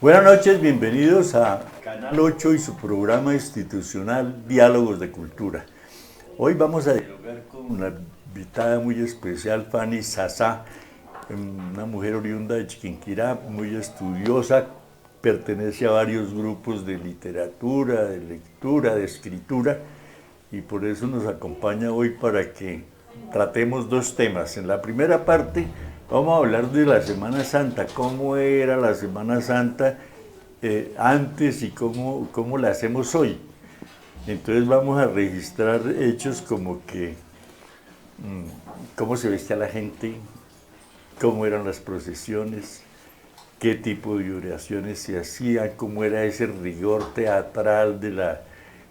Buenas noches, bienvenidos a Canal 8 y su programa institucional Diálogos de Cultura. Hoy vamos a dialogar con una invitada muy especial, Fanny Sasa, una mujer oriunda de Chiquinquirá, muy estudiosa, pertenece a varios grupos de literatura, de lectura, de escritura, y por eso nos acompaña hoy para que tratemos dos temas. En la primera parte vamos a hablar de la Semana Santa, cómo era la Semana Santa antes y cómo la hacemos hoy. Entonces vamos a registrar hechos como que cómo se vestía la gente, cómo eran las procesiones, qué tipo de oraciones se hacían, cómo era ese rigor teatral de la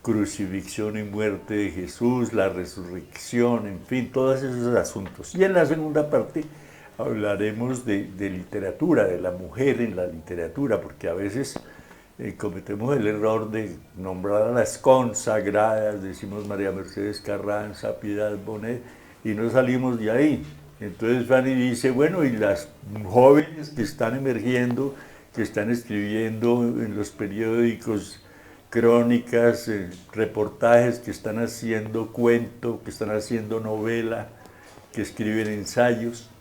crucifixión y muerte de Jesús, la resurrección, en fin, todos esos asuntos. Y en la segunda parte hablaremos de literatura, de la mujer en la literatura, porque a veces cometemos el error de nombrar a las consagradas, decimos María Mercedes Carranza, Piedad Bonet, y no salimos de ahí. Entonces Fanny dice, bueno, y las jóvenes que están emergiendo, que están escribiendo en los periódicos crónicas, reportajes, que están haciendo cuento, que están haciendo novela, que escriben ensayos,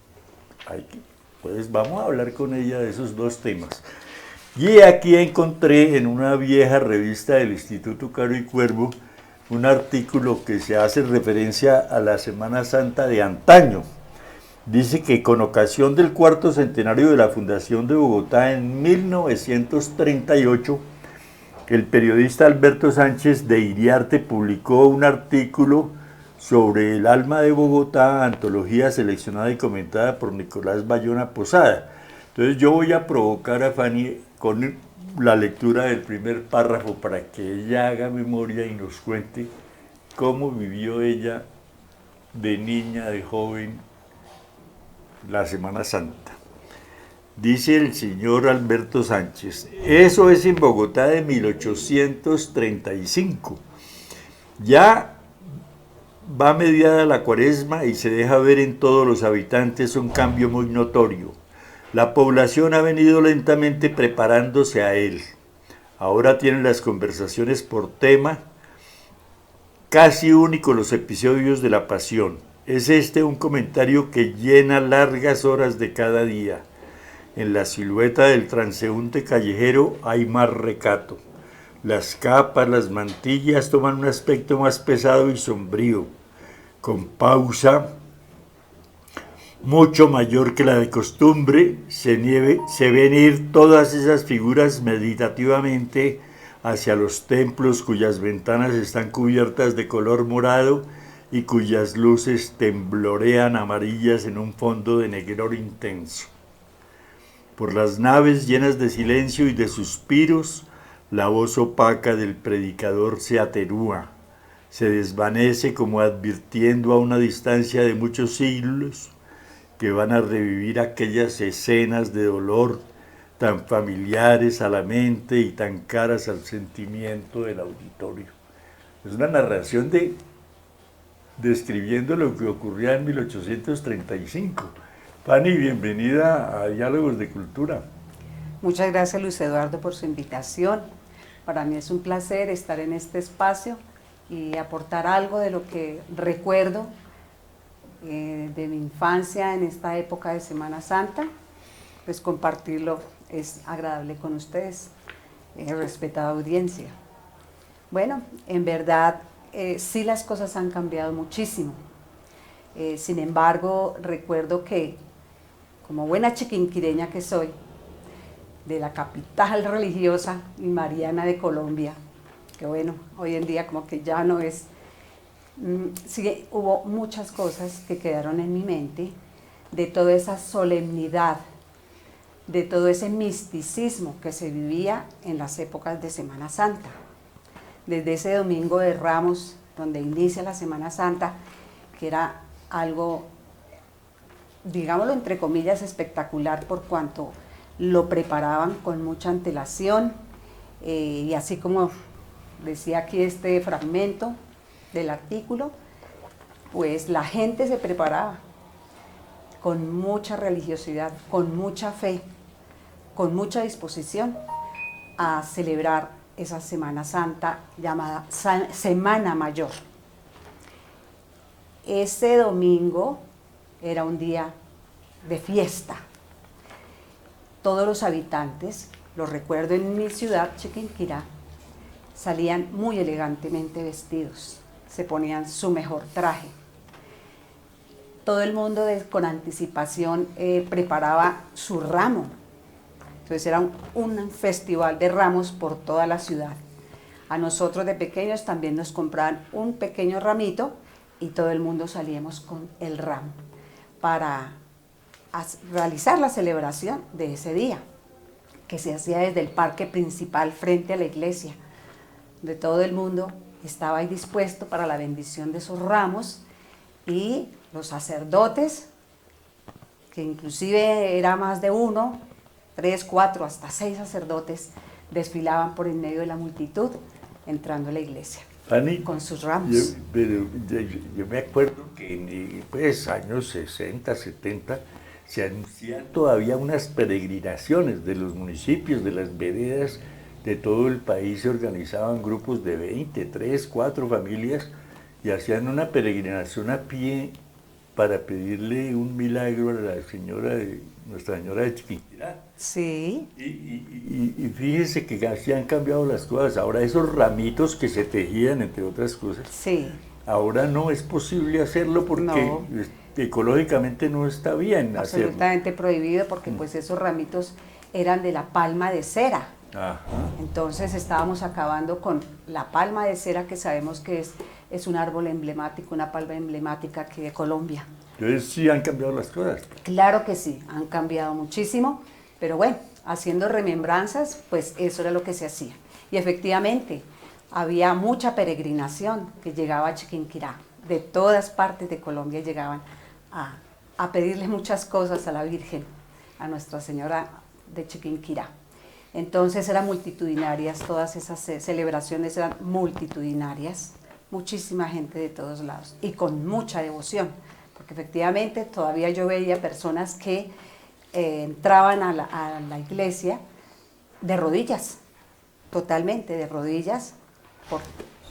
pues vamos a hablar con ella de esos dos temas. Y aquí encontré en una vieja revista del Instituto Caro y Cuervo un artículo que se hace referencia a la Semana Santa de antaño. Dice que con ocasión del cuarto centenario de la fundación de Bogotá en 1938, el periodista Alberto Sánchez de Iriarte publicó un artículo sobre el alma de Bogotá, antología seleccionada y comentada por Nicolás Bayona Posada. Entonces yo voy a provocar a Fanny con la lectura del primer párrafo para que ella haga memoria y nos cuente cómo vivió ella de niña, de joven, la Semana Santa. Dice el señor Alberto Sánchez, eso es en Bogotá de 1835. Ya va mediada la Cuaresma y se deja ver en todos los habitantes un cambio muy notorio. La población ha venido lentamente preparándose a él. Ahora tienen las conversaciones por tema casi único los episodios de la pasión. Es este un comentario que llena largas horas de cada día. En la silueta del transeúnte callejero hay más recato. Las capas, las mantillas toman un aspecto más pesado y sombrío, con pausa mucho mayor que la de costumbre, se ven ir todas esas figuras meditativamente hacia los templos cuyas ventanas están cubiertas de color morado y cuyas luces temblorean amarillas en un fondo de negror intenso. Por las naves llenas de silencio y de suspiros, la voz opaca del predicador se atenúa, se desvanece como advirtiendo a una distancia de muchos siglos que van a revivir aquellas escenas de dolor tan familiares a la mente y tan caras al sentimiento del auditorio. Es una narración describiendo lo que ocurría en 1835. Fanny, bienvenida a Diálogos de Cultura. Muchas gracias, Luis Eduardo, por su invitación. Para mí es un placer estar en este espacio y aportar algo de lo que recuerdo de mi infancia en esta época de Semana Santa. Pues compartirlo es agradable con ustedes, respetada audiencia. Bueno, en verdad sí las cosas han cambiado muchísimo. Sin embargo, recuerdo que como buena chiquinquireña que soy, de la capital religiosa y mariana de Colombia, que bueno, hoy en día como que ya no es, sí, hubo muchas cosas que quedaron en mi mente, de toda esa solemnidad, de todo ese misticismo que se vivía en las épocas de Semana Santa. Desde ese Domingo de Ramos, donde inicia la Semana Santa, que era algo, digámoslo entre comillas, espectacular por cuanto lo preparaban con mucha antelación, y así como decía aquí este fragmento del artículo, pues la gente se preparaba con mucha religiosidad, con mucha fe, con mucha disposición a celebrar esa Semana Santa llamada Semana Mayor. Ese domingo era un día de fiesta. Todos los habitantes, lo recuerdo en mi ciudad, Chiquinquirá, salían muy elegantemente vestidos, se ponían su mejor traje. Todo el mundo con anticipación preparaba su ramo. Entonces era un festival de ramos por toda la ciudad. A nosotros de pequeños también nos compraban un pequeño ramito y todo el mundo salíamos con el ramo para realizar la celebración de ese día, que se hacía desde el parque principal frente a la iglesia, de todo el mundo estaba ahí dispuesto para la bendición de esos ramos, y los sacerdotes, que inclusive era más de uno, 3, 4, hasta 6 sacerdotes, desfilaban por en medio de la multitud, entrando a la iglesia, Fanny, con sus ramos. Yo me acuerdo que en pues, años 60, 70, se anunciaban todavía unas peregrinaciones de los municipios, de las veredas de todo el país, se organizaban grupos de 20, 3, 4 familias y hacían una peregrinación a pie para pedirle un milagro a la señora Nuestra Señora de Chiquinquirá. Sí. Y fíjese que así han cambiado las cosas. Ahora esos ramitos que se tejían, entre otras cosas, Sí. ahora no es posible hacerlo porque No. ecológicamente no está bien hacerlo. Absolutamente prohibido, porque pues esos ramitos eran de la palma de cera. Ajá. Entonces estábamos acabando con la palma de cera, que sabemos que es un árbol emblemático, una palma emblemática aquí de Colombia. Entonces sí han cambiado las cosas. Claro que sí, han cambiado muchísimo, pero bueno, haciendo remembranzas, pues eso era lo que se hacía. Y efectivamente, había mucha peregrinación que llegaba a Chiquinquirá. De todas partes de Colombia llegaban a pedirle muchas cosas a la Virgen, a Nuestra Señora de Chiquinquirá. Entonces eran multitudinarias, todas esas celebraciones eran multitudinarias, muchísima gente de todos lados y con mucha devoción, porque efectivamente todavía yo veía personas que entraban a la iglesia de rodillas, totalmente de rodillas,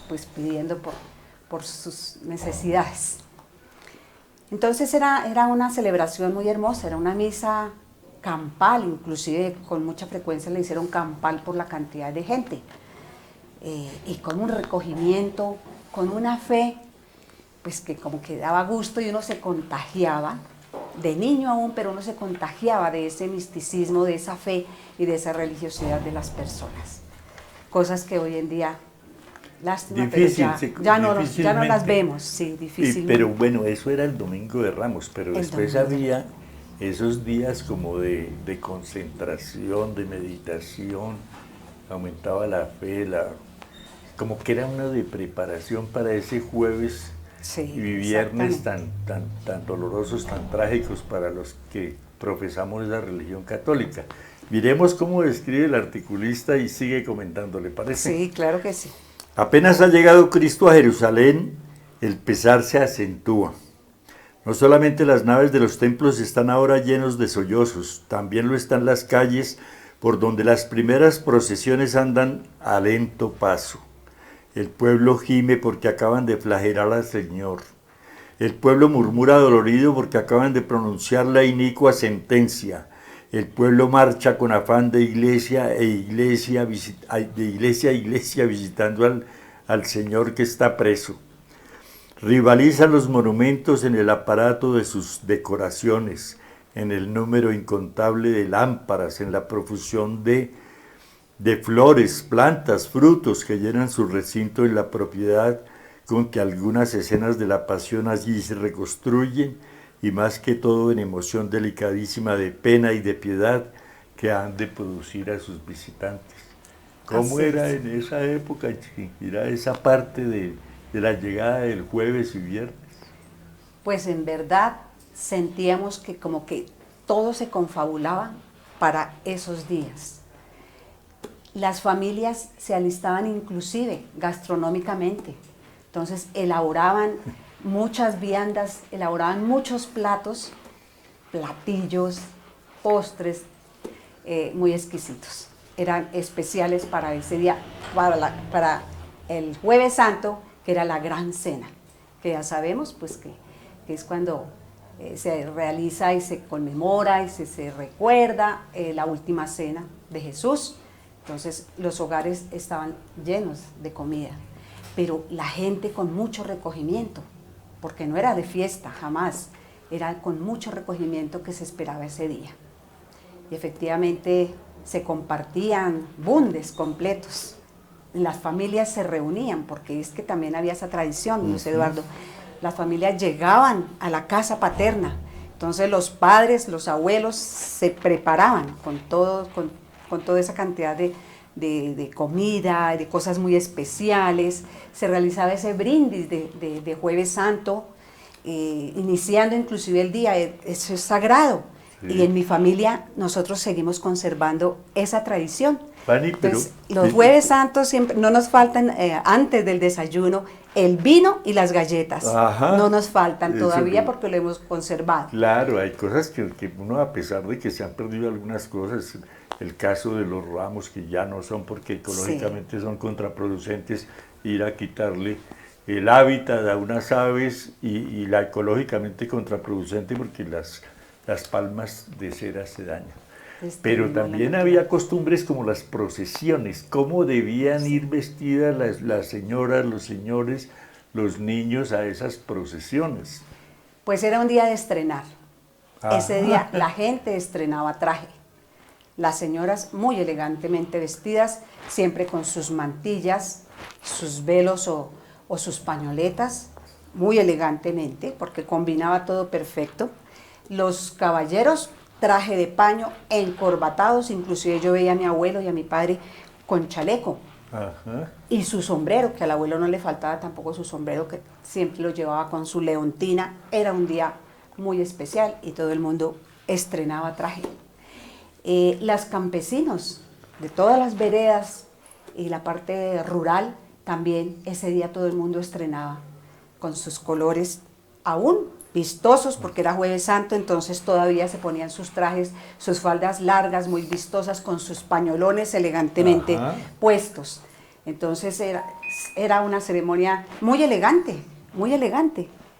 pues pidiendo por sus necesidades. Entonces era una celebración muy hermosa, era una misa campal, inclusive con mucha frecuencia le hicieron campal por la cantidad de gente, y con un recogimiento, con una fe, pues que como que daba gusto y uno se contagiaba, de niño aún, pero uno se contagiaba de ese misticismo, de esa fe y de esa religiosidad de las personas. Cosas que hoy en día, lástima, Difícil, pero ya no las vemos, sí, difícilmente. Pero bueno, eso era el Domingo de Ramos, pero después Domingo. había esos días como de concentración, de meditación, aumentaba la fe, como que era una de preparación para ese jueves Sí, y viernes tan dolorosos, tan trágicos para los que profesamos la religión católica. Miremos cómo describe el articulista y sigue comentando, ¿le parece? Sí, claro que sí. Apenas ha llegado Cristo a Jerusalén, el pesar se acentúa. No solamente las naves de los templos están ahora llenos de sollozos, también lo están las calles por donde las primeras procesiones andan a lento paso. El pueblo gime porque acaban de flagelar al Señor. El pueblo murmura dolorido porque acaban de pronunciar la inicua sentencia. El pueblo marcha con afán de iglesia a iglesia visitando al Señor que está preso. Rivalizan los monumentos en el aparato de sus decoraciones, en el número incontable de lámparas, en la profusión de flores, plantas, frutos que llenan su recinto, en la propiedad con que algunas escenas de la pasión allí se reconstruyen, y más que todo en emoción delicadísima de pena y de piedad que han de producir a sus visitantes. ¿Cómo era en esa época en Chiquinquirá esa parte de la llegada del jueves y viernes? Pues en verdad sentíamos que como que todo se confabulaba para esos días. Las familias se alistaban inclusive gastronómicamente, entonces elaboraban muchas viandas, elaboraban muchos platos, platillos, postres muy exquisitos. eran especiales para ese día, para el Jueves Santo, que era la Gran Cena, que ya sabemos pues que es cuando se realiza y se conmemora y se recuerda la última cena de Jesús. Entonces los hogares estaban llenos de comida, pero la gente con mucho recogimiento, porque no era de fiesta, jamás, era con mucho recogimiento que se esperaba ese día. Y efectivamente se compartían bundes completos, las familias se reunían, porque es que también había esa tradición, Luis Eduardo, las familias llegaban a la casa paterna, entonces los padres, los abuelos se preparaban con toda esa cantidad de comida, de cosas muy especiales, se realizaba ese brindis de Jueves Santo, iniciando inclusive el día, eso es sagrado. Sí. Y en mi familia nosotros seguimos conservando esa tradición. Fanny, entonces, los Jueves Santos siempre no nos faltan, antes del desayuno, el vino y las galletas. Ajá, no nos faltan todavía porque lo hemos conservado. Claro, hay cosas que uno, a pesar de que se han perdido algunas cosas, el caso de los ramos que ya no son porque ecológicamente son contraproducentes, ir a quitarle el hábitat a unas aves y la ecológicamente contraproducente porque las palmas de cera se dañan. Pero también había costumbres como las procesiones, cómo debían ir vestidas las señoras, los señores, los niños a esas procesiones. Pues era un día de estrenar. Ese día la gente estrenaba traje. Las señoras muy elegantemente vestidas, siempre con sus mantillas, sus velos o sus pañoletas, muy elegantemente, porque combinaba todo perfecto. Los caballeros, traje de paño, encorbatados, inclusive yo veía a mi abuelo y a mi padre con chaleco. Ajá. Y su sombrero, que al abuelo no le faltaba tampoco su sombrero, que siempre lo llevaba con su leontina. Era un día muy especial y todo el mundo estrenaba traje. Las campesinos de todas las veredas y la parte rural, también ese día todo el mundo estrenaba con sus colores aún vistosos, porque era Jueves Santo, entonces todavía se ponían sus trajes, sus faldas largas, muy vistosas, con sus pañolones elegantemente puestos. Entonces era una ceremonia muy elegante,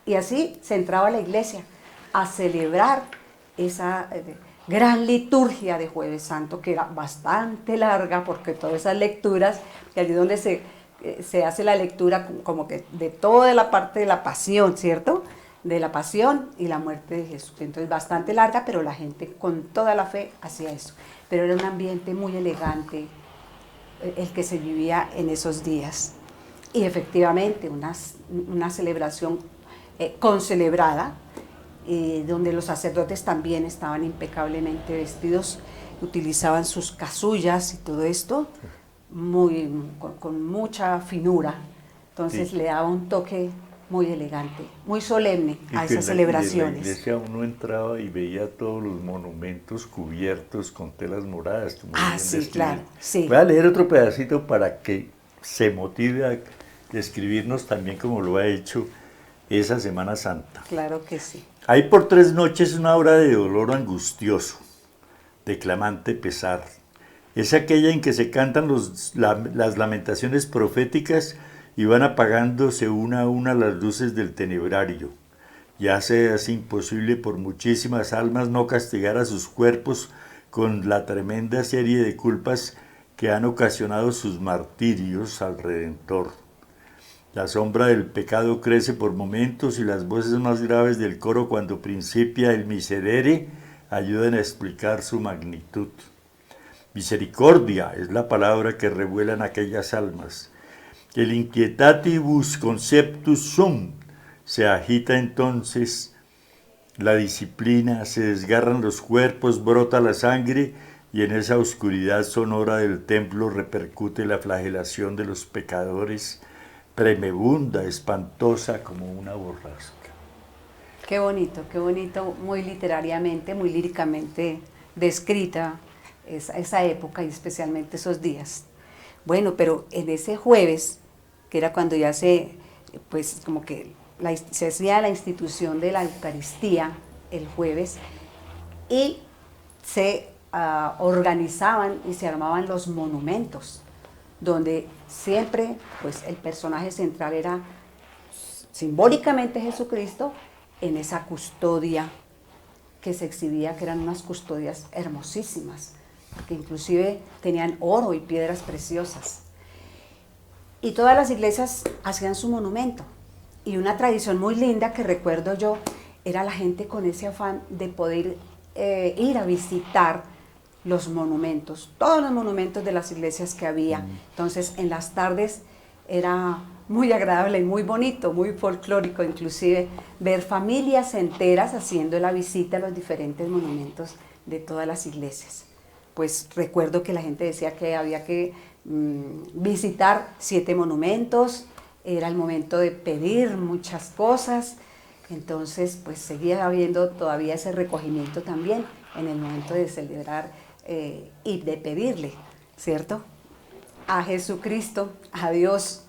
y así se entraba a la iglesia a celebrar esa gran liturgia de Jueves Santo, que era bastante larga, porque todas esas lecturas, que allí donde se hace la lectura como que de toda la parte de la pasión, ¿cierto?, de la pasión y la muerte de Jesús. Entonces bastante larga, pero la gente con toda la fe hacía eso. Pero era un ambiente muy elegante el que se vivía en esos días. Y efectivamente una celebración concelebrada, donde los sacerdotes también estaban impecablemente vestidos, utilizaban sus casullas y todo esto, con mucha finura. Entonces sí, le daba un toque muy elegante, muy solemne a esas celebraciones. En la iglesia uno entraba y veía todos los monumentos cubiertos con telas moradas. Sí, claro. Sí. Voy a leer otro pedacito para que se motive a describirnos también como lo ha hecho esa Semana Santa. Claro que sí. Hay por 3 noches una hora de dolor angustioso, de clamante pesar. Es aquella en que se cantan las lamentaciones proféticas y van apagándose una a una las luces del tenebrario. Ya se hace imposible por muchísimas almas no castigar a sus cuerpos con la tremenda serie de culpas que han ocasionado sus martirios al Redentor. La sombra del pecado crece por momentos y las voces más graves del coro cuando principia el miserere ayudan a explicar su magnitud. Misericordia es la palabra que revuelan aquellas almas. El inquietatibus conceptus sum, se agita entonces la disciplina, se desgarran los cuerpos, brota la sangre y en esa oscuridad sonora del templo repercute la flagelación de los pecadores, tremebunda, espantosa como una borrasca. Qué bonito, muy literariamente, muy líricamente descrita esa época y especialmente esos días. Bueno, pero en ese jueves, que era cuando ya pues como que se hacía la institución de la Eucaristía el jueves, y se organizaban y se armaban los monumentos, donde siempre pues, el personaje central era simbólicamente Jesucristo en esa custodia que se exhibía, que eran unas custodias hermosísimas, que inclusive tenían oro y piedras preciosas. Y todas las iglesias hacían su monumento. Y una tradición muy linda que recuerdo yo, era la gente con ese afán de poder ir a visitar los monumentos, todos los monumentos de las iglesias que había. Entonces, en las tardes era muy agradable y muy bonito, muy folclórico, inclusive ver familias enteras haciendo la visita a los diferentes monumentos de todas las iglesias. Pues recuerdo que la gente decía que había que visitar 7 monumentos, era el momento de pedir muchas cosas, entonces pues seguía habiendo todavía ese recogimiento también en el momento de celebrar y de pedirle, ¿cierto?, a Jesucristo, a Dios,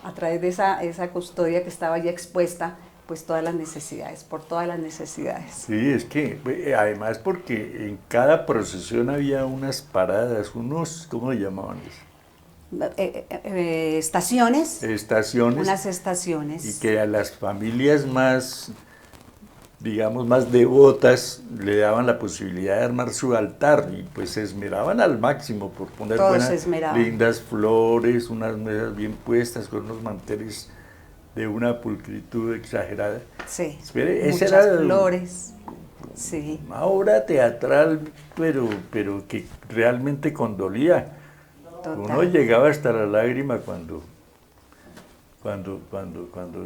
a través de esa custodia que estaba ya expuesta, pues todas las necesidades, por todas las necesidades. Sí, es que además porque en cada procesión había unas paradas, ¿cómo le llamaban eso? Estaciones. Estaciones. Unas estaciones. Y que a las familias más, digamos, más devotas le daban la posibilidad de armar su altar y pues se esmeraban al máximo por poner lindas flores, unas mesas bien puestas con unos manteles de una pulcritud exagerada. Sí, muchas flores. Sí. Una obra teatral, pero que realmente condolía. Total. Uno llegaba hasta la lágrima cuando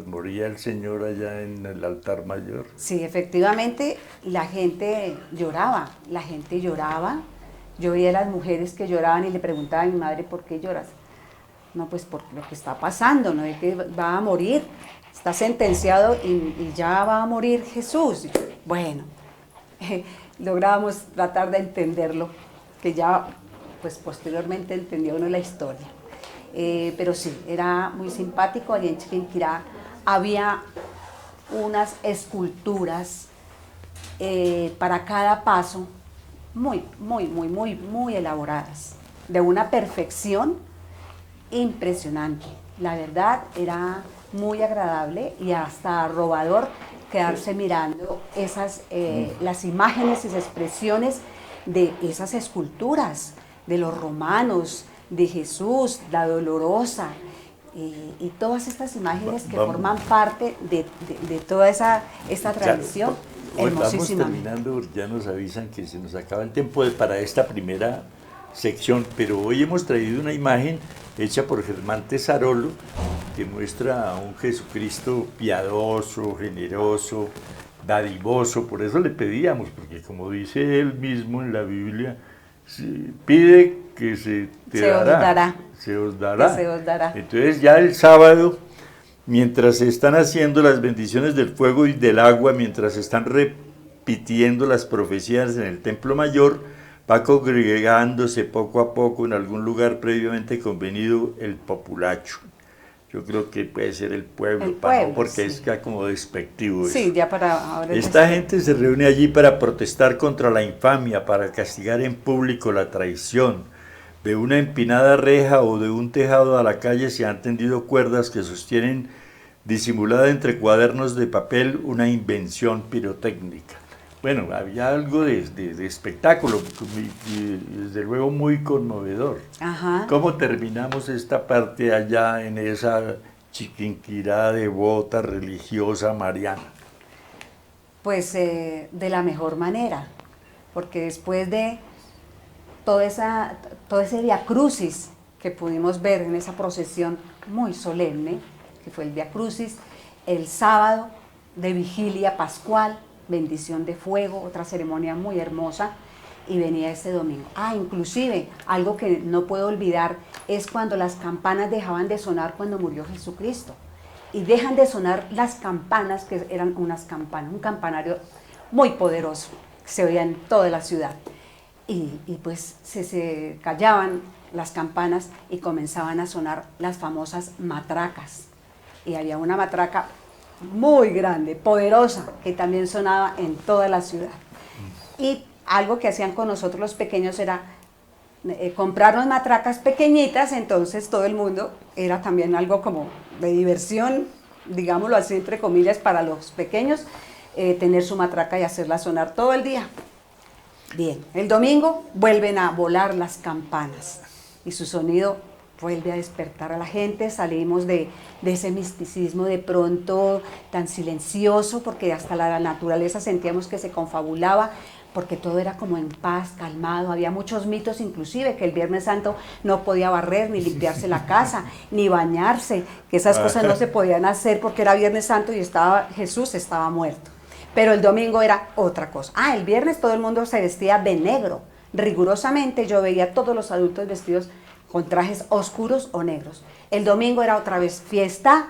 moría el Señor allá en el altar mayor. Sí, efectivamente, la gente lloraba. Yo veía a las mujeres que lloraban y le preguntaba a mi madre, ¿por qué lloras? No, pues por lo que está pasando, no es que va a morir, está sentenciado y ya va a morir Jesús. Bueno, lográbamos tratar de entenderlo, que ya pues posteriormente entendió uno la historia. Pero sí, era muy simpático. Allí en Chiquinquirá había unas esculturas para cada paso muy elaboradas, de una perfección impresionante. La verdad era muy agradable y hasta robador quedarse mirando las imágenes y las expresiones de esas esculturas, de los romanos, de Jesús, la Dolorosa, y todas estas imágenes que forman parte de toda esta tradición hermosísima. Vamos terminando, ya nos avisan que se nos acaba el tiempo para esta primera sección, pero hoy hemos traído una imagen hecha por Germán Tesarolo que muestra a un Jesucristo piadoso, generoso, dadivoso. Por eso le pedíamos, porque como dice él mismo en la Biblia, pide que se os dará. Entonces ya el sábado, mientras se están haciendo las bendiciones del fuego y del agua, mientras se están repitiendo las profecías en el templo mayor, va congregándose poco a poco en algún lugar previamente convenido el populacho. Yo creo que puede ser el pueblo, porque sí, es ya como despectivo. Sí, eso. Ya para ahora. Esta gente se reúne allí para protestar contra la infamia, para castigar en público la traición. De una empinada reja o de un tejado a la calle se han tendido cuerdas que sostienen, disimulada entre cuadernos de papel, una invención pirotécnica. Bueno, había algo de espectáculo y desde luego muy conmovedor. Ajá. ¿Cómo terminamos esta parte allá en esa Chiquinquirá devota, religiosa, mariana? Pues de la mejor manera, porque después de todo ese viacrucis que pudimos ver en esa procesión muy solemne, que fue el viacrucis, el sábado de vigilia pascual, bendición de fuego, otra ceremonia muy hermosa, y venía este domingo. Inclusive, algo que no puedo olvidar es cuando las campanas dejaban de sonar cuando murió Jesucristo, y dejan de sonar las campanas, que eran unas campanas, un campanario muy poderoso, que se oía en toda la ciudad, y pues se callaban las campanas y comenzaban a sonar las famosas matracas, y había una matraca muy grande, poderosa, que también sonaba en toda la ciudad. Y algo que hacían con nosotros los pequeños era comprarnos matracas pequeñitas, entonces todo el mundo era también algo como de diversión, digámoslo así entre comillas, para los pequeños, tener su matraca y hacerla sonar todo el día. Bien, el domingo vuelven a volar las campanas y su sonido vuelve a despertar a la gente. Salimos de ese misticismo de pronto tan silencioso, porque hasta la naturaleza sentíamos que se confabulaba, porque todo era como en paz, calmado. Había muchos mitos, inclusive que el Viernes Santo no podía barrer, ni limpiarse la casa, ni bañarse, que esas cosas no se podían hacer porque era Viernes Santo y Jesús estaba muerto. Pero el domingo era otra cosa. El viernes todo el mundo se vestía de negro. Rigurosamente yo veía a todos los adultos vestidos con trajes oscuros o negros. El domingo era otra vez fiesta,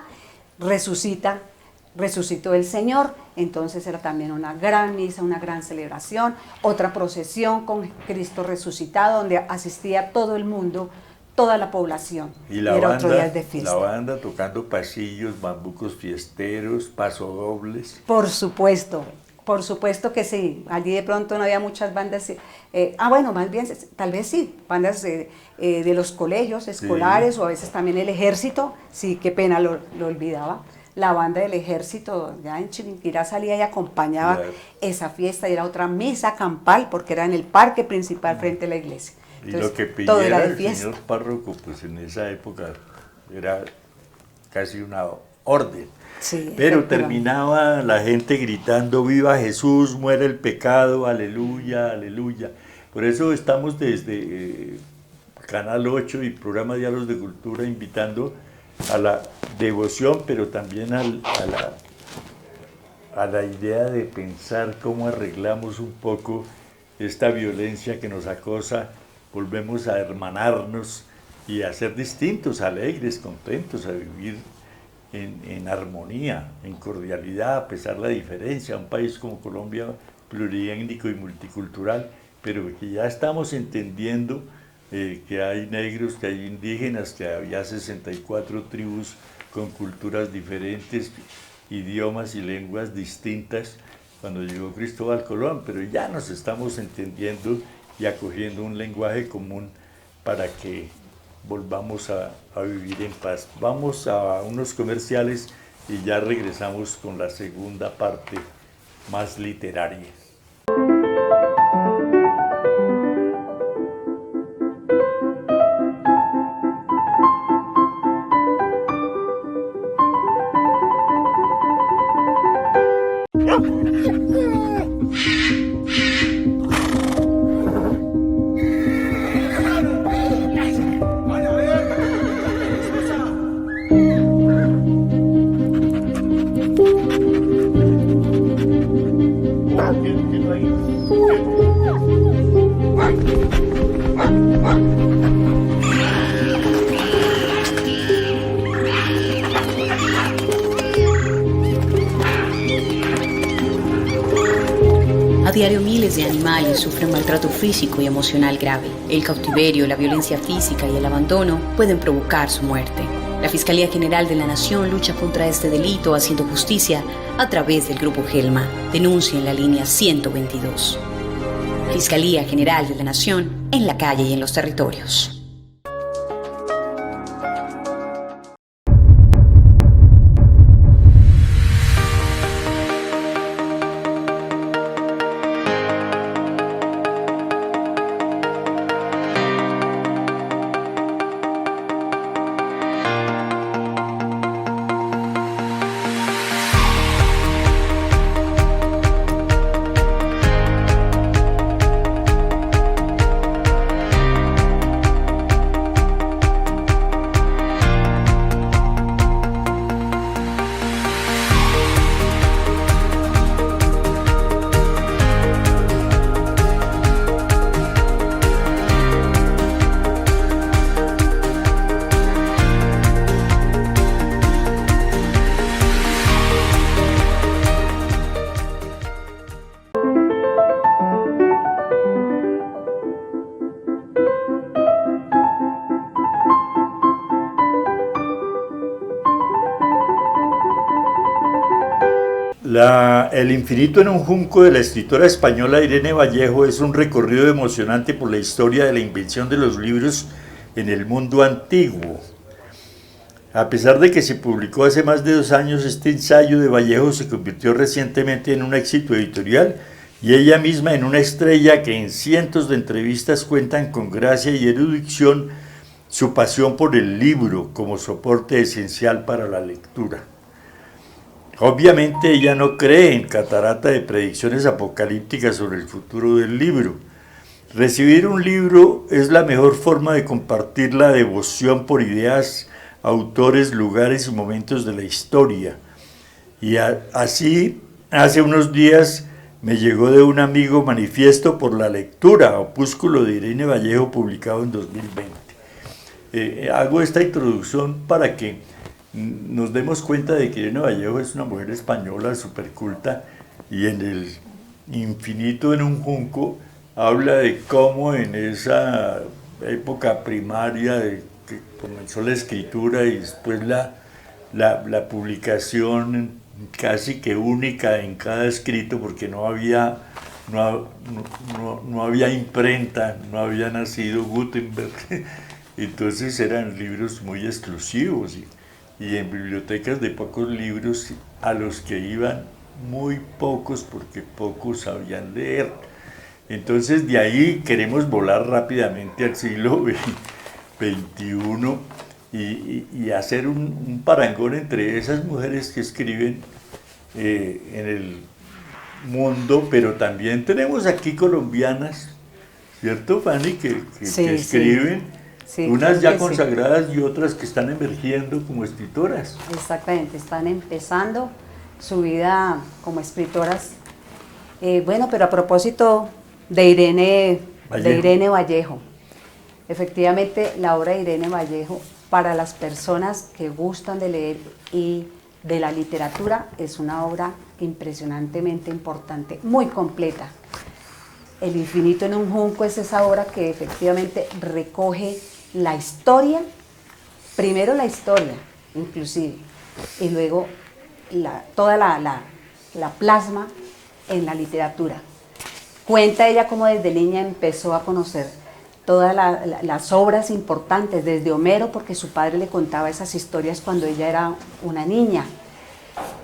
resucitó el Señor, entonces era también una gran misa, una gran celebración, otra procesión con Cristo resucitado, donde asistía todo el mundo, toda la población. Y la era banda, otro día de fiesta. la banda tocando pasillos, bambucos fiesteros, pasodobles. Por supuesto que sí. Allí de pronto no había muchas bandas. Bueno, más bien, tal vez sí, bandas de los colegios escolares, sí, o a veces también el ejército. Sí, qué pena, lo olvidaba. La banda del ejército ya en Chiquinquirá salía y acompañaba, claro, esa fiesta, y era otra misa campal porque era en el parque principal frente a la iglesia. Entonces, y lo que pidiera el señor párroco, pues en esa época era casi una orden. Sí, pero terminaba la gente gritando: viva Jesús, muere el pecado, aleluya, aleluya. Por eso estamos desde Canal 8 y Programa Diálogos de Cultura invitando a la devoción, pero también a la idea de pensar cómo arreglamos un poco esta violencia que nos acosa. Volvemos a hermanarnos y a ser distintos, alegres, contentos, a vivir en armonía, en cordialidad, a pesar de la diferencia. Un país como Colombia, pluriétnico y multicultural, pero que ya estamos entendiendo que hay negros, que hay indígenas, que había 64 tribus con culturas diferentes, idiomas y lenguas distintas cuando llegó Cristóbal Colón, pero ya nos estamos entendiendo y acogiendo un lenguaje común para que volvamos a vivir en paz. Vamos a unos comerciales y ya regresamos con la segunda parte más literaria. A diario miles de animales sufren maltrato físico y emocional grave. El cautiverio, la violencia física y el abandono pueden provocar su muerte. La Fiscalía General de la Nación lucha contra este delito haciendo justicia a través del Grupo Gelma. Denuncia en la línea 122. Fiscalía General de la Nación, en la calle y en los territorios. El infinito en un junco de la escritora española Irene Vallejo es un recorrido emocionante por la historia de la invención de los libros en el mundo antiguo. A pesar de que se publicó hace más de 2 años, este ensayo de Vallejo se convirtió recientemente en un éxito editorial y ella misma en una estrella que en cientos de entrevistas cuentan con gracia y erudición su pasión por el libro como soporte esencial para la lectura. Obviamente ella no cree en catarata de predicciones apocalípticas sobre el futuro del libro. Recibir un libro es la mejor forma de compartir la devoción por ideas, autores, lugares y momentos de la historia. Y así, hace unos días me llegó de un amigo Manifiesto por la Lectura, opúsculo de Irene Vallejo publicado en 2020. Hago esta introducción para que nos demos cuenta de que Irene Vallejo es una mujer española súper culta y en el infinito en un junco habla de cómo en esa época primaria de que comenzó la escritura y después la publicación casi que única en cada escrito porque no había imprenta, no había nacido Gutenberg, entonces eran libros muy exclusivos y en bibliotecas de pocos libros a los que iban muy pocos porque pocos sabían leer. Entonces de ahí queremos volar rápidamente al siglo XXI y hacer un parangón entre esas mujeres que escriben en el mundo, pero también tenemos aquí colombianas, ¿cierto, Fanny? Que escriben, sí, unas claro ya que consagradas y otras que están emergiendo como escritoras. Exactamente, están empezando su vida como escritoras. Bueno, pero a propósito de Irene Vallejo, efectivamente la obra de Irene Vallejo para las personas que gustan de leer y de la literatura es una obra impresionantemente importante, muy completa. El infinito en un junco es esa obra que efectivamente recoge la historia, primero la historia inclusive, y luego toda la plasma en la literatura. Cuenta ella cómo desde niña empezó a conocer todas las obras importantes, desde Homero, porque su padre le contaba esas historias cuando ella era una niña.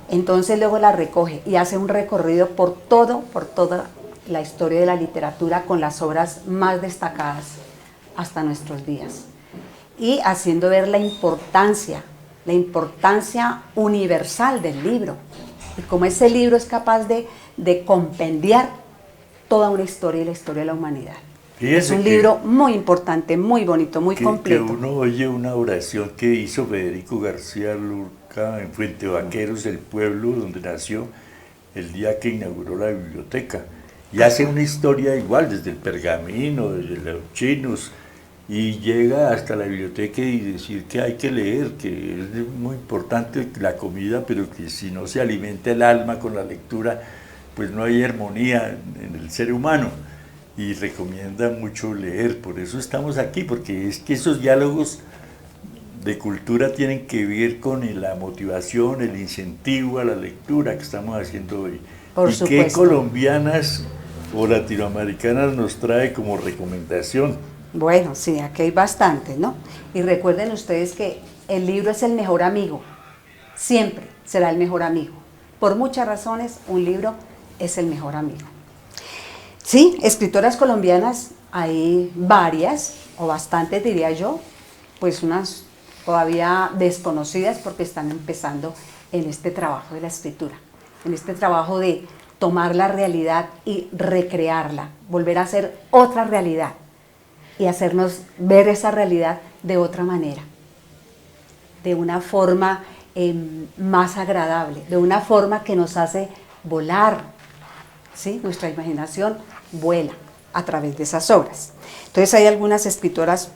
Entonces luego la recoge y hace un recorrido por toda la historia de la literatura con las obras más destacadas hasta nuestros días. Y haciendo ver la importancia universal del libro y cómo ese libro es capaz de compendiar toda una historia y la historia de la humanidad. Fíjese es un libro muy importante, muy bonito, muy completo. Que uno oye una oración que hizo Federico García Lorca en Fuente Vaqueros, el pueblo donde nació, el día que inauguró la biblioteca. Y hace una historia igual, desde el pergamino, desde los chinos, y llega hasta la biblioteca y decir que hay que leer, que es muy importante la comida, pero que si no se alimenta el alma con la lectura, pues no hay armonía en el ser humano. Y recomienda mucho leer, por eso estamos aquí, porque es que esos diálogos de cultura tienen que ver con la motivación, el incentivo a la lectura que estamos haciendo hoy. Por ¿Y supuesto. qué colombianas o latinoamericanas nos trae como recomendación? Bueno, sí, aquí hay bastantes, ¿no? Y recuerden ustedes que el libro es el mejor amigo, siempre será el mejor amigo. Por muchas razones, un libro es el mejor amigo. Sí, escritoras colombianas hay varias, o bastantes diría yo, pues unas todavía desconocidas porque están empezando en este trabajo de la escritura, en este trabajo de tomar la realidad y recrearla, volver a hacer otra realidad y hacernos ver esa realidad de otra manera, de una forma más agradable, de una forma que nos hace volar, ¿sí? Nuestra imaginación vuela a través de esas obras. Entonces hay algunas escritoras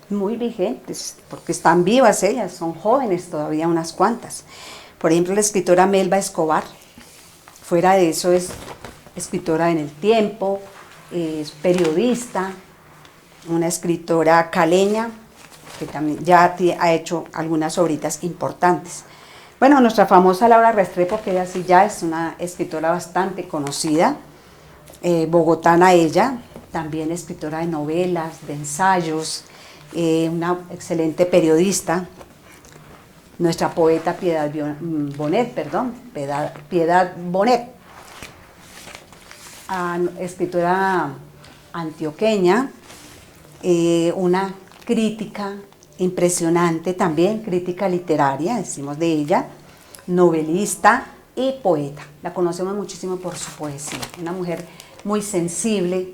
muy vigentes, porque están vivas ellas, son jóvenes todavía unas cuantas. Por ejemplo, la escritora Melba Escobar, fuera de eso es escritora en El Tiempo, es periodista, una escritora caleña, que también ya ha hecho algunas obritas importantes. Bueno, nuestra famosa Laura Restrepo, que ella sí ya es una escritora bastante conocida, bogotana ella, también escritora de novelas, de ensayos, una excelente periodista. Nuestra poeta Piedad Bonet, escritora antioqueña, una crítica impresionante también, crítica literaria, decimos de ella, novelista y poeta. La conocemos muchísimo por su poesía, una mujer muy sensible,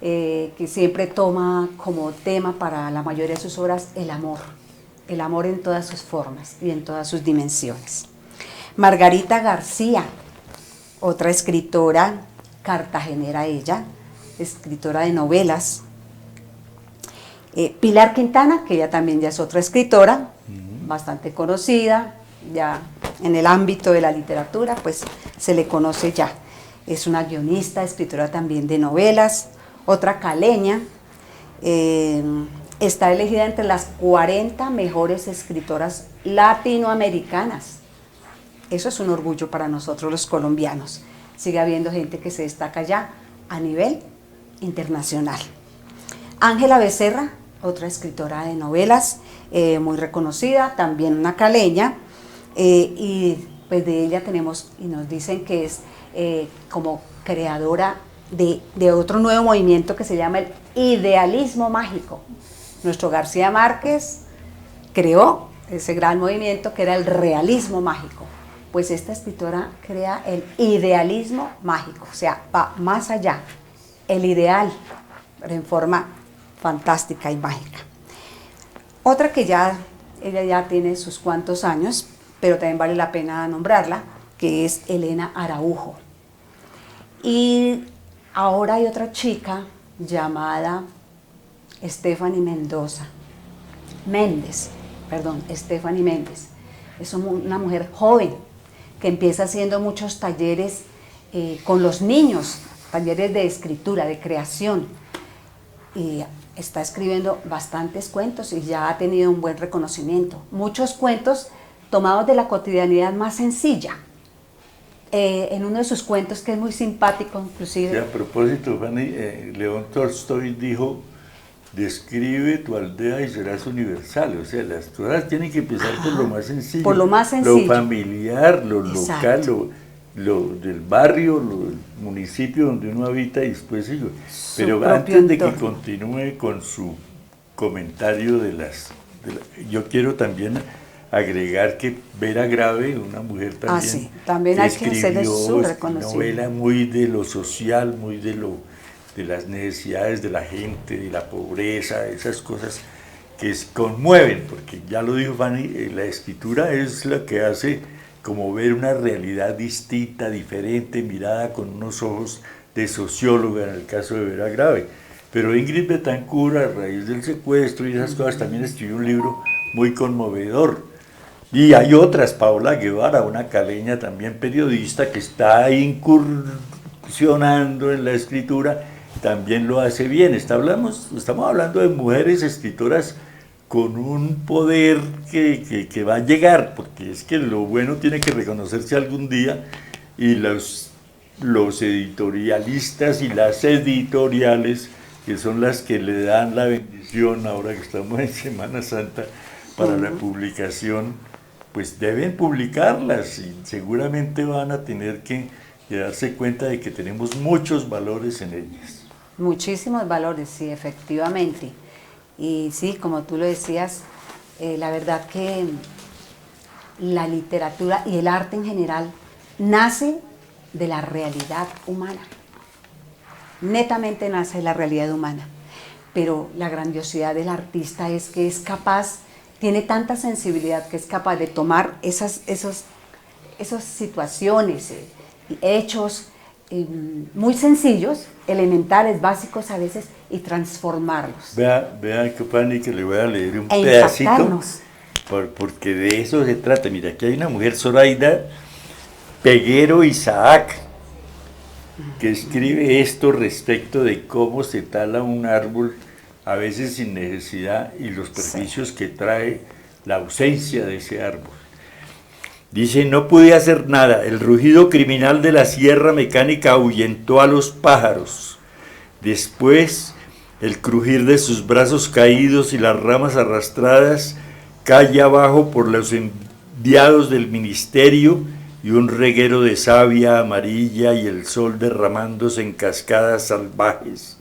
que siempre toma como tema para la mayoría de sus obras el amor en todas sus formas y en todas sus dimensiones. Margarita García, otra escritora cartagenera ella, escritora de novelas. Pilar Quintana, que ella también ya es otra escritora, bastante conocida, ya en el ámbito de la literatura, pues se le conoce ya. Es una guionista, escritora también de novelas, otra caleña, está elegida entre las 40 mejores escritoras latinoamericanas. Eso es un orgullo para nosotros los colombianos. Sigue habiendo gente que se destaca ya a nivel internacional. Ángela Becerra, otra escritora de novelas, muy reconocida, también una caleña, y pues de ella tenemos, y nos dicen que es como creadora de otro nuevo movimiento que se llama el idealismo mágico. Nuestro García Márquez creó ese gran movimiento que era el realismo mágico. Pues esta escritora crea el idealismo mágico, o sea, va más allá, el ideal, pero en forma fantástica y mágica. Otra que ella ya tiene sus cuantos años, pero también vale la pena nombrarla, que es Elena Araujo. Y ahora hay otra chica llamada Stephanie Méndez. Es una mujer joven que empieza haciendo muchos talleres con los niños, talleres de escritura, de creación, y está escribiendo bastantes cuentos y ya ha tenido un buen reconocimiento. Muchos cuentos tomados de la cotidianidad más sencilla. En uno de sus cuentos, que es muy simpático inclusive. Y a propósito, Fanny, León Tolstoy dijo: describe tu aldea y serás universal. O sea, las cosas tienen que empezar por lo más sencillo. Por lo más sencillo. Lo familiar, lo Exacto. local, lo del barrio, lo del municipio donde uno habita y después sigue. Pero antes de que continúe con su comentario yo quiero también agregar que Vera Grave, una mujer también, también hay que hacerle su reconocimiento. Novela muy de lo social, muy de las necesidades de la gente, de la pobreza, esas cosas que conmueven, porque ya lo dijo Fanny, la escritura es lo que hace como ver una realidad distinta, diferente, mirada con unos ojos de socióloga, en el caso de Vera Grave. Pero Ingrid Betancourt, a raíz del secuestro y esas cosas, también escribió un libro muy conmovedor. Y hay otras, Paola Guevara, una caleña también periodista que está incursionando en la escritura, también lo hace bien. Estamos hablando de mujeres escritoras con un poder que va a llegar, porque es que lo bueno tiene que reconocerse algún día, y los editorialistas y las editoriales, que son las que le dan la bendición ahora que estamos en Semana Santa para la publicación, pues deben publicarlas y seguramente van a tener que darse cuenta de que tenemos muchos valores en ellas. Muchísimos valores, sí, efectivamente. Y sí, como tú lo decías, la verdad que la literatura y el arte en general nace de la realidad humana. Netamente nace de la realidad humana. Pero la grandiosidad del artista es que es capaz, tiene tanta sensibilidad que es capaz de tomar esas situaciones, hechos muy sencillos, elementales, básicos a veces, y transformarlos. Vea, Fanny, que le voy a leer un pedacito, porque de eso se trata. Mira, aquí hay una mujer, Zoraida Peguero Isaac, que escribe esto respecto de cómo se tala un árbol, a veces sin necesidad, y los perjuicios que trae la ausencia de ese árbol. Dice, no pude hacer nada, el rugido criminal de la sierra mecánica ahuyentó a los pájaros. Después, el crujir de sus brazos caídos y las ramas arrastradas, calle abajo por los enviados del ministerio y un reguero de savia amarilla y el sol derramándose en cascadas salvajes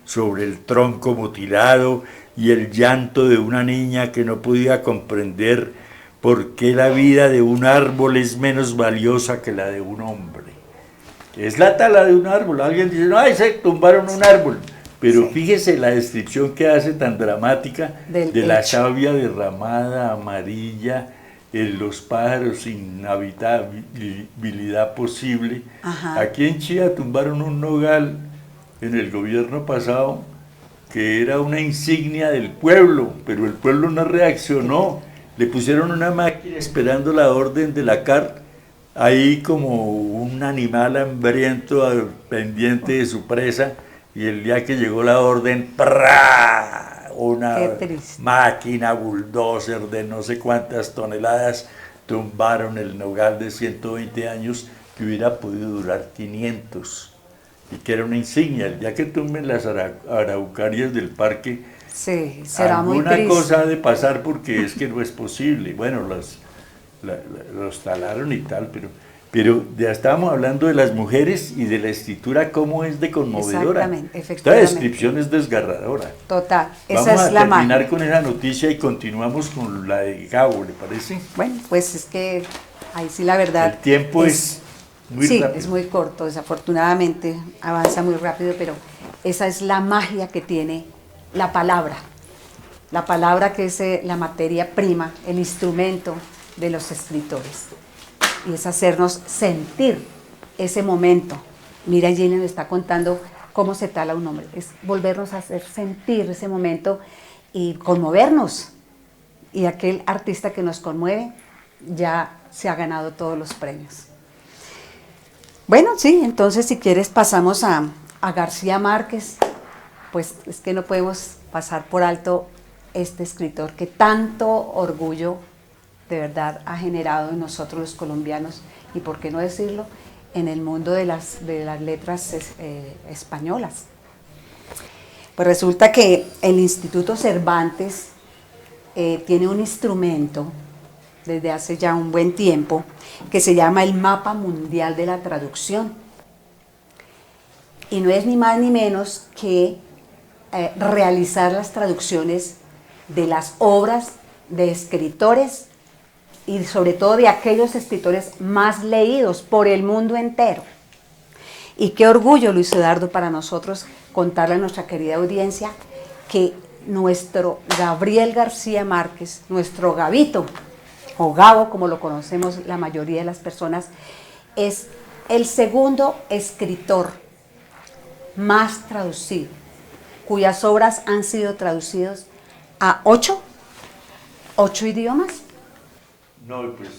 sobre el tronco mutilado y el llanto de una niña que no podía comprender por qué la vida de un árbol es menos valiosa que la de un hombre. Es la tala de un árbol. Alguien dice, no, ay, se tumbaron un árbol. Pero sí, fíjese la descripción que hace tan dramática de la savia derramada, amarilla, los pájaros sin habitabilidad posible. Ajá. Aquí en Chía tumbaron un nogal en el gobierno pasado que era una insignia del pueblo, pero el pueblo no reaccionó. Le pusieron una máquina esperando la orden de la CAR, ahí como un animal hambriento pendiente de su presa, y el día que llegó la orden, ¡prá! Una máquina bulldozer de no sé cuántas toneladas tumbaron el nogal de 120 años que hubiera podido durar 500, y que era una insignia. El día que tumben las araucarias del parque, sí, será muy triste. Alguna cosa ha de pasar porque es que no es posible. Bueno, los talaron y tal, pero ya estábamos hablando de las mujeres y de la escritura, cómo es de conmovedora. Exactamente, efectivamente. Esta descripción es desgarradora. Total, esa Vamos es a la terminar magia. con esa noticia y continuamos con la de Gabo, ¿le parece? Bueno, pues es que ahí sí la verdad... El tiempo es muy rápido. Sí, es muy corto, desafortunadamente avanza muy rápido, pero esa es la magia que tiene la palabra que es la materia prima, el instrumento de los escritores, y es hacernos sentir ese momento. Mira, Jenny nos está contando cómo se tala un hombre, es volvernos a hacer sentir ese momento y conmovernos, y aquel artista que nos conmueve ya se ha ganado todos los premios. Bueno, sí, entonces si quieres pasamos a García Márquez. Pues es que no podemos pasar por alto este escritor que tanto orgullo de verdad ha generado en nosotros los colombianos, y por qué no decirlo, en el mundo de las letras españolas. Pues resulta que el Instituto Cervantes tiene un instrumento desde hace ya un buen tiempo que se llama el Mapa Mundial de la Traducción, y no es ni más ni menos que realizar las traducciones de las obras de escritores y sobre todo de aquellos escritores más leídos por el mundo entero. Y qué orgullo, Luis Eduardo, para nosotros contarle a nuestra querida audiencia que nuestro Gabriel García Márquez, nuestro Gabito, o Gabo como lo conocemos la mayoría de las personas, es el segundo escritor más traducido, cuyas obras han sido traducidas a 8 idiomas. No, pues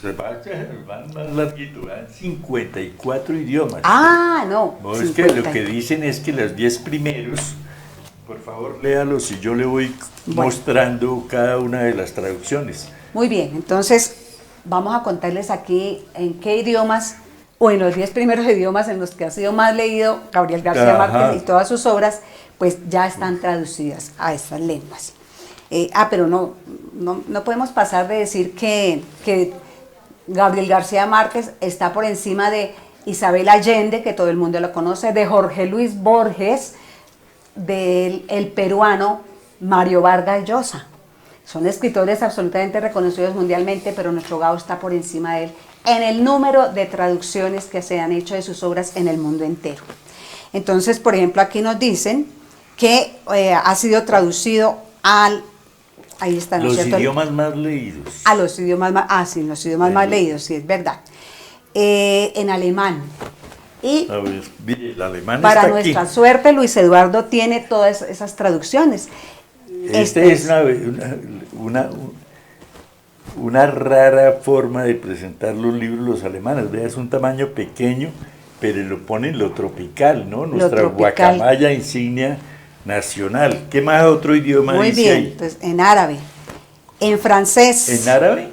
van más larguito, van 54 idiomas. Ah, no. No, es que lo que dicen es que los 10 primeros, por favor léalos y yo le voy mostrando cada una de las traducciones. Muy bien, entonces vamos a contarles aquí en qué idiomas, o en los 10 primeros idiomas en los que ha sido más leído Gabriel García Márquez, y todas sus obras, pues ya están traducidas a estas lenguas. Pero no podemos pasar de decir que Gabriel García Márquez está por encima de Isabel Allende, que todo el mundo lo conoce, de Jorge Luis Borges, del peruano Mario Vargas Llosa. Son escritores absolutamente reconocidos mundialmente, pero nuestro Gabo está por encima de él en el número de traducciones que se han hecho de sus obras en el mundo entero. Entonces, por ejemplo, aquí nos dicen que ha sido traducido ahí está, ¿no es cierto? Los idiomas más leídos. A los idiomas más, sí, los idiomas más leídos, sí, es verdad. En alemán. Y a ver, mire, el alemán para está nuestra aquí. suerte, Luis Eduardo tiene todas esas traducciones. Este es una rara forma de presentar los libros los alemanes. Vea, es un tamaño pequeño, pero lo ponen lo tropical, ¿no? Nuestra guacamaya insignia nacional. ¿Qué más otro idioma Muy dice bien, ahí? entonces en árabe, en francés. ¿En árabe?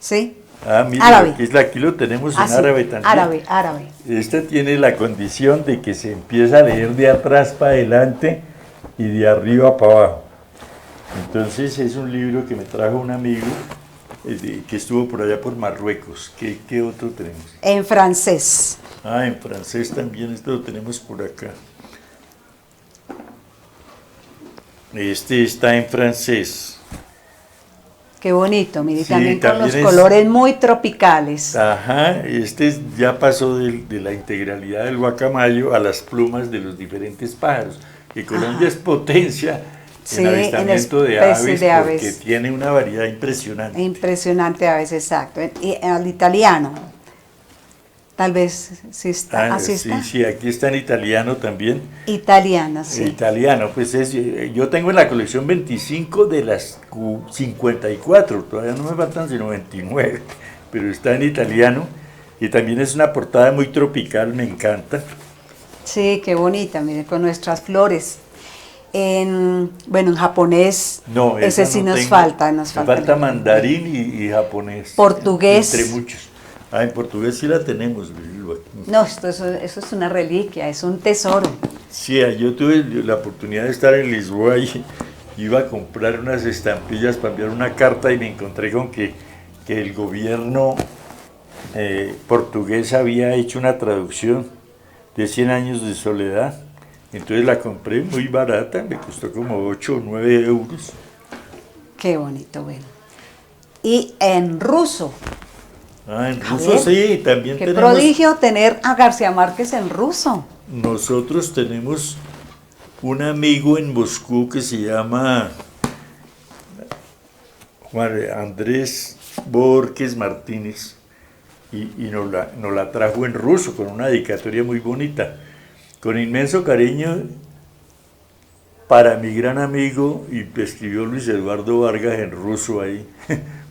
Sí, Ah, mira, Árabe. aquí lo tenemos en Ah, sí, árabe también. Árabe. Esta tiene la condición de que se empieza a leer de atrás para adelante y de arriba para abajo. Entonces es un libro que me trajo un amigo que estuvo por allá por Marruecos. ¿Qué otro tenemos? En francés. Ah, en francés también, esto lo tenemos por acá. Este está en francés. Qué bonito, mire, Sí, también con los también colores muy tropicales. Ajá, ya pasó de la integralidad del guacamayo a las plumas de los diferentes pájaros. Que Colombia es potencia Sí, en en avistamiento de especies aves, de porque aves. tiene una variedad impresionante. Impresionante a veces, exacto. Y al italiano, tal vez sí está, así sí, está. sí, aquí está en italiano también. Italiana, sí. Italiano, pues yo tengo en la colección 25 de las 54, todavía no me faltan sino 29, pero está en italiano y también es una portada muy tropical, me encanta. Sí, qué bonita, mire, con nuestras flores. Bueno, en japonés, No, ese esa sí no nos tengo. falta, nos Me falta. falta mandarín y japonés. Portugués. Entre muchos. Ah, en portugués sí la tenemos, Luis. No, eso es una reliquia, es un tesoro. Sí, yo tuve la oportunidad de estar en Lisboa y iba a comprar unas estampillas para enviar una carta y me encontré con que el gobierno portugués había hecho una traducción de 100 años de soledad. Entonces la compré muy barata, me costó como 8 o 9 euros. Qué bonito, bueno. Y en ruso. Ah, en A ruso ver, sí, también qué tenemos. prodigio tener a García Márquez en ruso. Nosotros tenemos un amigo en Moscú que se llama Juan Andrés Borges Martínez y nos la trajo en ruso con una dedicatoria muy bonita. Con inmenso cariño para mi gran amigo, y escribió Luis Eduardo Vargas en ruso ahí,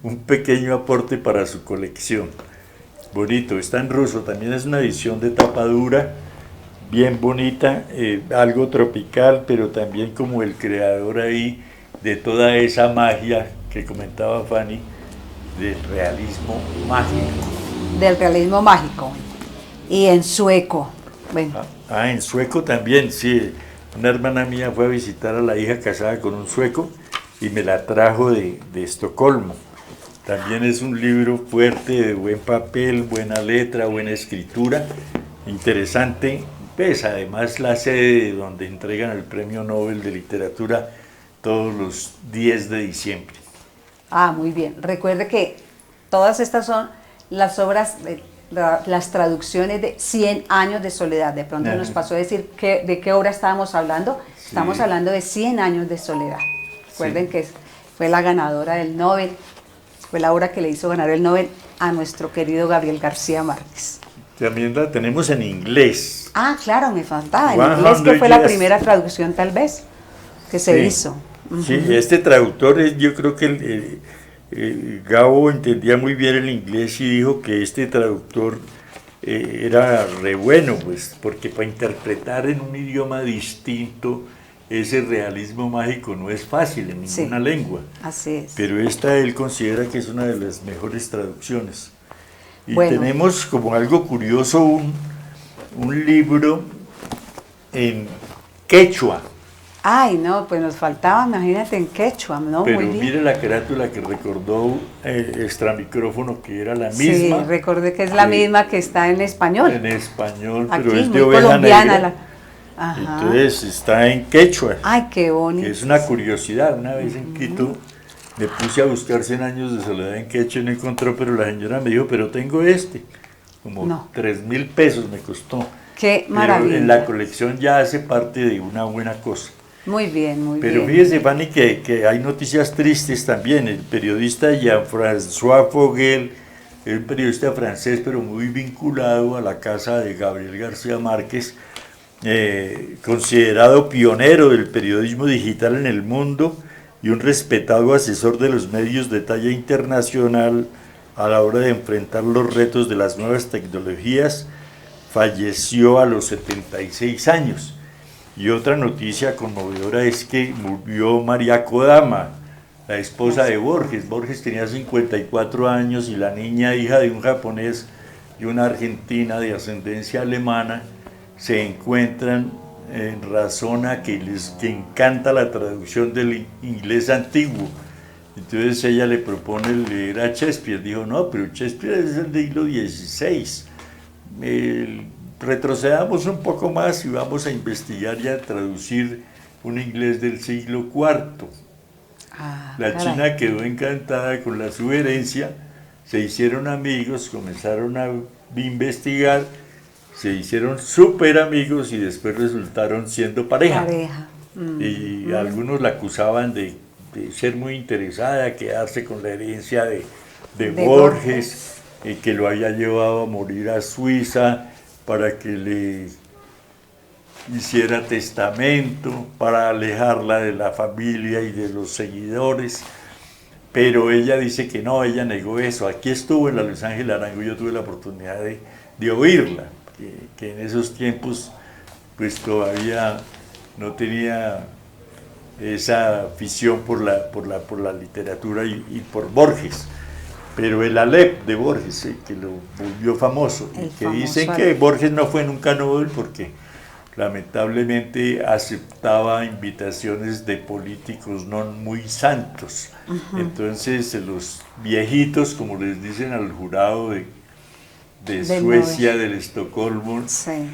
un pequeño aporte para su colección. Bonito, está en ruso, también es una edición de tapa dura, bien bonita, algo tropical, pero también como el creador ahí de toda esa magia que comentaba Fanny, del realismo mágico. Del realismo mágico. Y en sueco. Bueno, En sueco también, sí. Una hermana mía fue a visitar a la hija casada con un sueco y me la trajo de Estocolmo. También es un libro fuerte, de buen papel, buena letra, buena escritura, interesante. Pues además la sede donde entregan el Premio Nobel de Literatura todos los 10 de diciembre. muy bien. Recuerde que todas estas son las obras, las traducciones de 100 años de soledad. De pronto nos pasó a decir de qué obra estábamos hablando. Sí. Estamos hablando de 100 años de soledad. Recuerden que fue la ganadora del Nobel, fue la obra que le hizo ganar el Nobel a nuestro querido Gabriel García Márquez. También la tenemos en inglés. Ah, claro, me faltaba. En 100 inglés, que fue la Years. primera traducción tal vez que se hizo. Sí, este traductor, yo creo que Gabo entendía muy bien el inglés y dijo que este traductor era re bueno, pues, porque para interpretar en un idioma distinto ese realismo mágico no es fácil en ninguna lengua. Así es. Pero esta él considera que es una de las mejores traducciones. Y Bueno. tenemos como algo curioso un libro en quechua. Ay, no, pues nos faltaba, imagínate, en quechua, ¿no? Pero Muy bien. mire la carátula que recordó Extramicrófono, que era la misma. Sí, recordé que es la misma que está en español. En español, Aquí, pero es muy de oveja colombiana. negra. Ajá. Entonces está en quechua, Ay, qué bonito. que es una curiosidad. Una vez en Quito me puse a buscar 100 años de soledad en quechua y no encontró, pero la señora me dijo, pero tengo este. Como No. 3.000 pesos me costó. Qué Pero maravilla. en la colección ya hace parte de una buena cosa. Muy bien, muy Pero bien. fíjese, Fanny, que hay noticias tristes también. El periodista Jean-François Fogel, es un periodista francés, pero muy vinculado a la casa de Gabriel García Márquez, considerado pionero del periodismo digital en el mundo y un respetado asesor de los medios de talla internacional a la hora de enfrentar los retos de las nuevas tecnologías, falleció a los 76 años. Y otra noticia conmovedora es que murió María Kodama, la esposa de Borges. Borges tenía 54 años y la niña, hija de un japonés y una argentina de ascendencia alemana, se encuentran en razón a que les encanta la traducción del inglés antiguo. Entonces ella le propone leer a Shakespeare. Dijo, no, pero Shakespeare es el del siglo XVI. Retrocedamos un poco más y vamos a investigar y a traducir un inglés del siglo IV. La China quedó encantada con la sugerencia, se hicieron amigos, comenzaron a investigar, se hicieron súper amigos y después resultaron siendo pareja. Y algunos la acusaban de ser muy interesada, de quedarse con la herencia de Borges, que lo había llevado a morir a Suiza para que le hiciera testamento, para alejarla de la familia y de los seguidores. Pero ella dice que no, ella negó eso. Aquí estuvo en la Luis Ángel Arango, yo tuve la oportunidad de oírla, que en esos tiempos pues todavía no tenía esa afición por la literatura y por Borges. Pero el Aleph de Borges, que lo volvió famoso, y que dicen que Borges no fue nunca Nobel porque lamentablemente aceptaba invitaciones de políticos no muy santos. Entonces los viejitos, como les dicen al jurado de Suecia, del Estocolmo,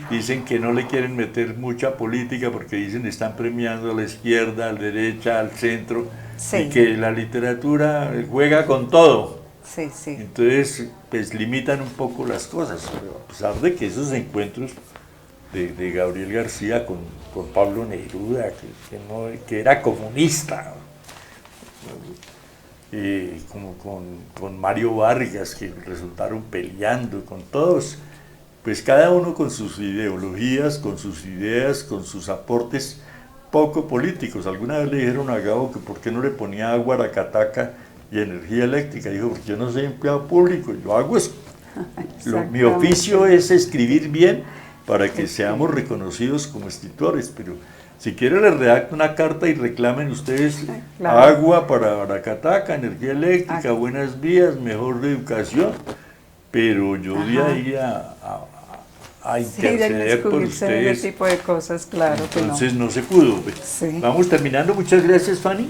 dicen que no le quieren meter mucha política porque dicen están premiando a la izquierda, a la derecha, al centro, y que la literatura juega con todo. Entonces pues limitan un poco las cosas, pero a pesar de que esos encuentros de Gabriel García con Pablo Neruda, que era comunista, como con Mario Vargas, que resultaron peleando, con todos, pues cada uno con sus ideologías, con sus ideas, con sus aportes poco políticos. Alguna vez le dijeron a Gabo que por qué no le ponía agua a Aracataca y energía eléctrica. Dijo, porque yo no soy empleado público, yo hago eso. Mi oficio es escribir bien para que seamos reconocidos como escritores, pero si quieren les redacto una carta y reclamen ustedes agua para Aracataca, energía eléctrica, buenas vías, mejor educación, pero yo de ahí a interceder por ustedes. Ese tipo de cosas, claro. Entonces no se pudo. Vamos terminando, muchas gracias, Fanny.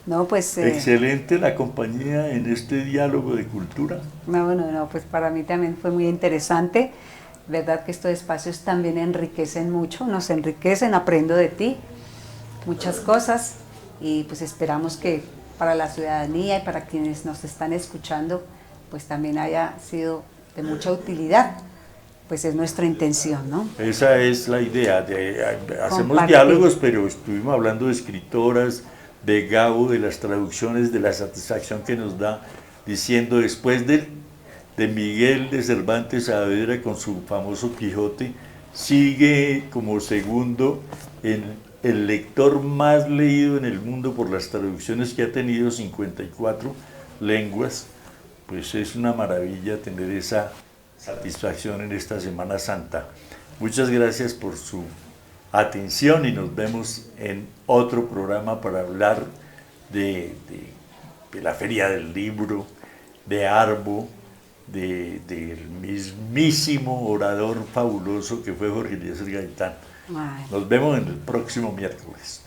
No, pues, excelente la compañía en este diálogo de cultura. No, pues para mí también fue muy interesante. Verdad que estos espacios también enriquecen mucho, nos enriquecen, aprendo de ti muchas cosas y pues esperamos que para la ciudadanía y para quienes nos están escuchando pues también haya sido de mucha utilidad, pues es nuestra intención, ¿no? Esa es la idea, hacemos diálogos, pero estuvimos hablando de escritoras, de Gabo, de las traducciones, de la satisfacción que nos da, diciendo después de Miguel de Cervantes Saavedra con su famoso Quijote, sigue como segundo el lector más leído en el mundo por las traducciones que ha tenido, 54 lenguas. Pues es una maravilla tener esa satisfacción en esta Semana Santa. Muchas gracias por su atención y nos vemos en otro programa para hablar de la Feria del Libro, de Arbo, del mismísimo orador fabuloso que fue Jorge Eliezer Gaitán. Nos vemos en el próximo miércoles.